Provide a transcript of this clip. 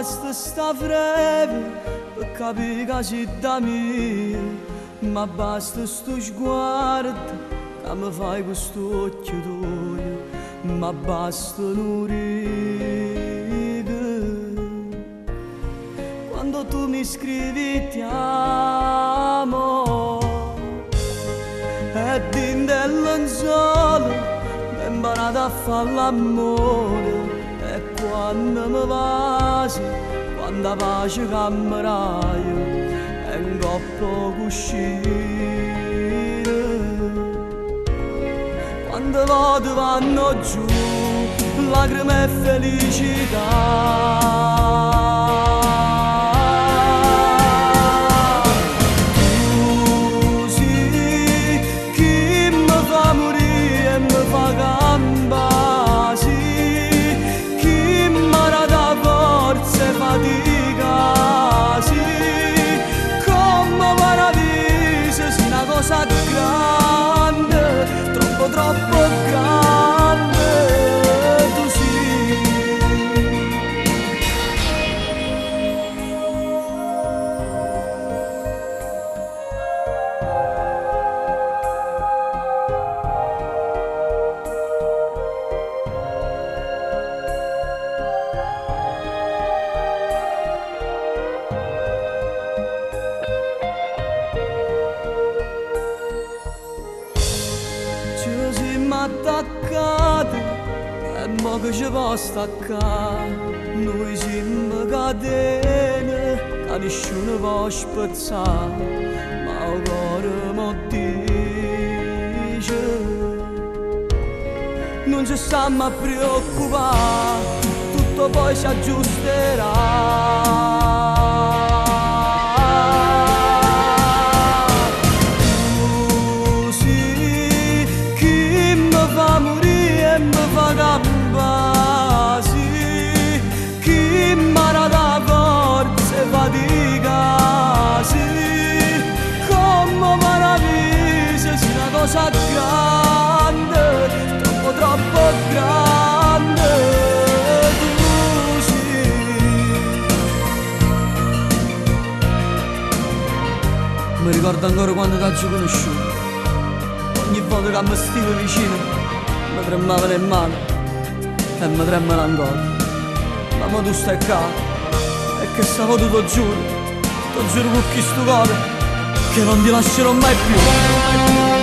basta sta breve per capire che sei da mia, ma basta sto sguardo che mi fai questo occhio tuo, ma basta l'uriga. Quando tu mi scrivi ti amo e din del lenzuolo ho imparato a fare l'amore. E quando mi vasi, quando pace cameraio e un coppo cuscino, quando vado vanno giù lacrime e felicità. Tu sì chi mi fa morire e mi fa campare, sì, chi mi dà forza e fatica, sì, come meraviglia, sì, una cosa grande, troppo troppo grande, tu sì. Ci siamo attaccati e mo che ci può staccare, noi siamo catene che nessuno può spezzare, ma il cuore mo dice non ci stiamo a preoccupare, tutto poi si aggiusterà. Tu sì chi mi fa morire e mi fa campare, sì, chi mi dà forza e fatica, sì, come meraviglia, sì, una cosa grande, troppo troppo grande, tu sì. Mi ricordo ancora quando ti ho conosciuto, ogni volta che mi stivo vicino mi tremavano le mani e mi tremano ancora, ma mo tu stai qua e che sabato ti giuro con questo cuore che non ti lascerò mai più.